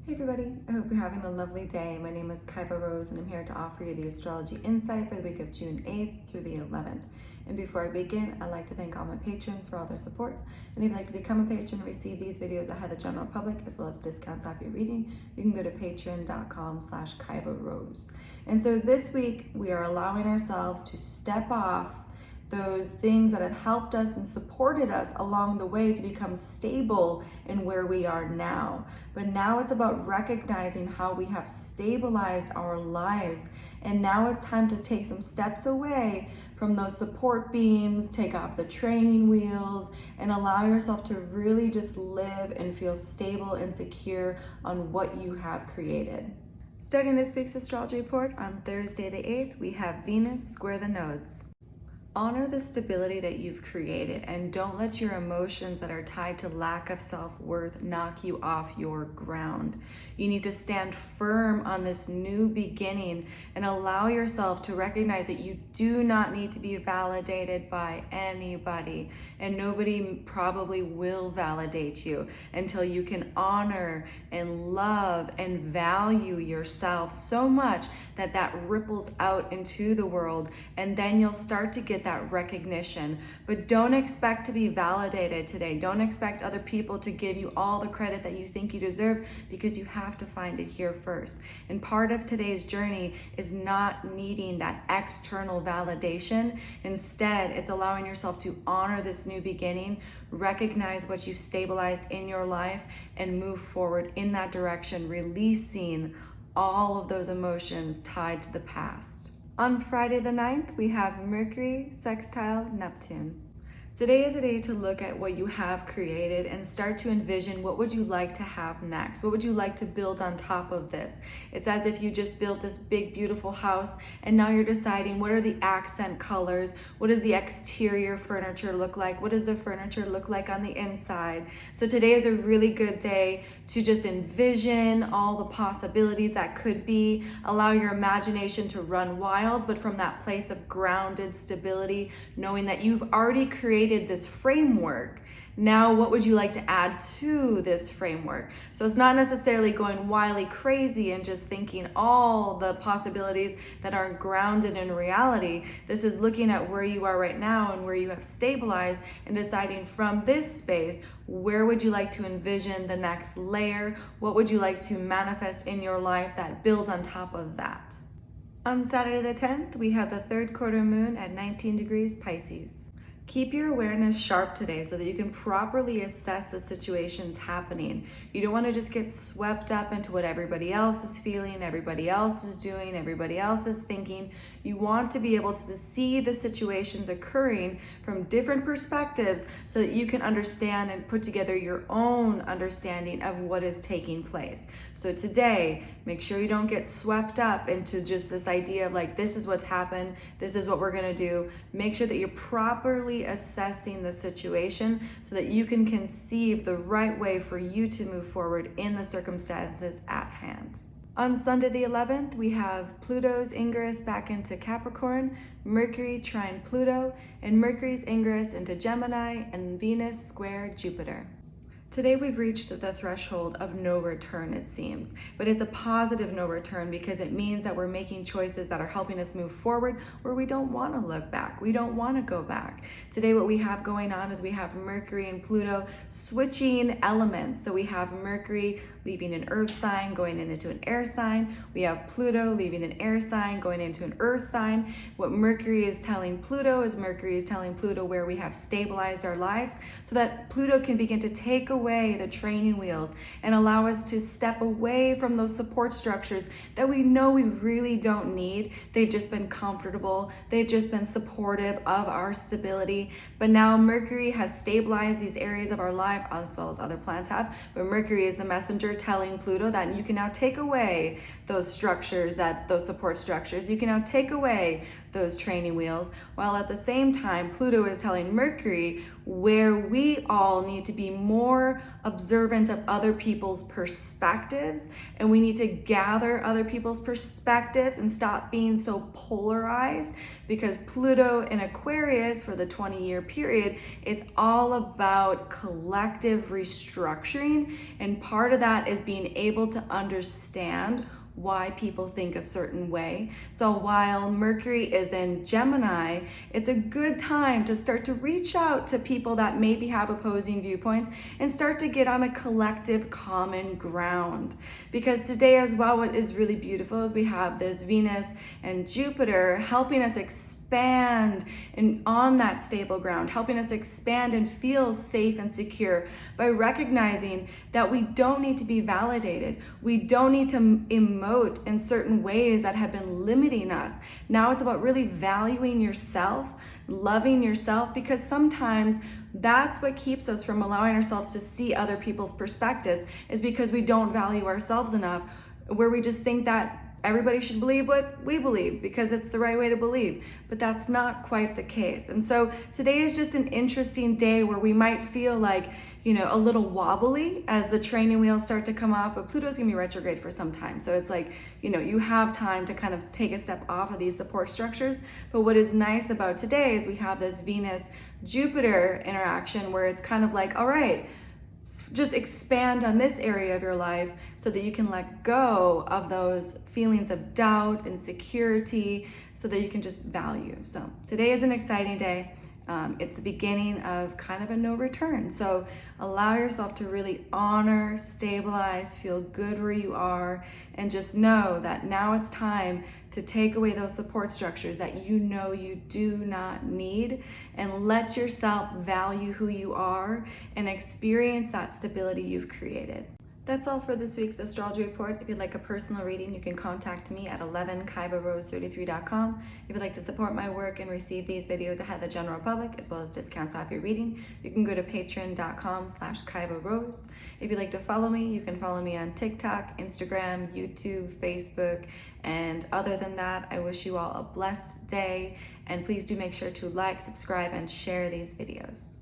Hey everybody, I hope you're having a lovely day. My name is Kaiva Rose and I'm here to offer you the astrology insight for the week of June 8th through the 11th. And before I begin, I'd like to thank all my patrons for all their support. And if you'd like to become a patron and receive these videos ahead of the general public, as well as discounts off your reading, you can go to patreon.com/Kaiva Rose. And so this week, we are allowing ourselves to step off those things that have helped us and supported us along the way to become stable in where we are now. But now it's about recognizing how we have stabilized our lives. And now it's time to take some steps away from those support beams, take off the training wheels, and allow yourself to really just live and feel stable and secure on what you have created. Starting this week's astrology report on Thursday the 8th, we have Venus square the nodes. Honor the stability that you've created and don't let your emotions that are tied to lack of self-worth knock you off your ground. You need to stand firm on this new beginning and allow yourself to recognize that you do not need to be validated by anybody, and nobody probably will validate you until you can honor and love and value yourself so much that that ripples out into the world, and then you'll start to get that recognition. But don't expect to be validated today. Don't expect other people to give you all the credit that you think you deserve, because you have to find it here first. And part of today's journey is not needing that external validation. Instead, it's allowing yourself to honor this new beginning, recognize what you've stabilized in your life, and move forward in that direction, releasing all of those emotions tied to the past. On Friday the 9th, we have Mercury sextile Neptune. Today is a day to look at what you have created and start to envision what would you like to have next? What would you like to build on top of this? It's as if you just built this big, beautiful house and now you're deciding what are the accent colors? What does the exterior furniture look like? What does the furniture look like on the inside? So today is a really good day to just envision all the possibilities that could be. Allow your imagination to run wild, but from that place of grounded stability, knowing that you've already created this framework. Now, what would you like to add to this framework? So it's not necessarily going wildly crazy and just thinking all the possibilities that aren't grounded in reality. This is looking at where you are right now and where you have stabilized and deciding from this space, where would you like to envision the next layer? What would you like to manifest in your life that builds on top of that? On Saturday the 10th, we have the third quarter moon at 19 degrees Pisces. Keep your awareness sharp today so that you can properly assess the situations happening. You don't want to just get swept up into what everybody else is feeling, everybody else is doing, everybody else is thinking. You want to be able to see the situations occurring from different perspectives so that you can understand and put together your own understanding of what is taking place. So today, make sure you don't get swept up into just this idea of like, this is what's happened, this is what we're going to do. Make sure that you're properly assessing the situation so that you can conceive the right way for you to move forward in the circumstances at hand. On Sunday the 11th, we have Pluto's ingress back into Capricorn, Mercury trine Pluto, and Mercury's ingress into Gemini, and Venus square Jupiter. Today we've reached the threshold of no return, it seems, but it's a positive no return because it means that we're making choices that are helping us move forward where we don't want to look back. We don't want to go back. Today what we have going on is we have Mercury and Pluto switching elements. So we have Mercury leaving an earth sign, going into an air sign. We have Pluto leaving an air sign, going into an earth sign. What Mercury is telling Pluto is Mercury is telling Pluto where we have stabilized our lives so that Pluto can begin to take away the training wheels and allow us to step away from those support structures that we know we really don't need. They've just been comfortable. They've just been supportive of our stability. But now Mercury has stabilized these areas of our life as well as other planets have. But Mercury is the messenger telling Pluto that you can now take away those structures, those support structures. You can now take away those training wheels, while at the same time, Pluto is telling Mercury where we all need to be more observant of other people's perspectives, and we need to gather other people's perspectives and stop being so polarized, because Pluto in Aquarius for the 20-year period is all about collective restructuring, and part of that is being able to understand why people think a certain way. So while Mercury is in Gemini, it's a good time to start to reach out to people that maybe have opposing viewpoints and start to get on a collective common ground. Because today as well, what is really beautiful is we have this Venus and Jupiter helping us expand and on that stable ground, helping us expand and feel safe and secure by recognizing that we don't need to be validated. We don't need to emote in certain ways that have been limiting us. Now it's about really valuing yourself, loving yourself, because sometimes that's what keeps us from allowing ourselves to see other people's perspectives, is because we don't value ourselves enough, where we just think that everybody should believe what we believe because it's the right way to believe, but that's not quite the case. And so today is just an interesting day where we might feel like, a little wobbly as the training wheels start to come off, but Pluto's gonna be retrograde for some time. So it's like, you have time to kind of take a step off of these support structures. But what is nice about today is we have this Venus-Jupiter interaction where it's kind of like, all right, just expand on this area of your life so that you can let go of those feelings of doubt, insecurity, so that you can just value. So today is an exciting day. It's the beginning of kind of a no return. So allow yourself to really honor, stabilize, feel good where you are, and just know that now it's time to take away those support structures that you do not need, and let yourself value who you are and experience that stability you've created. That's all for this week's astrology report. If you'd like a personal reading, you can contact me at 11kaivarose33.com. If you'd like to support my work and receive these videos ahead of the general public, as well as discounts off your reading, you can go to patreon.com/Kaiva Rose. If you'd like to follow me, you can follow me on TikTok, Instagram, YouTube, Facebook. And other than that, I wish you all a blessed day. And please do make sure to like, subscribe, and share these videos.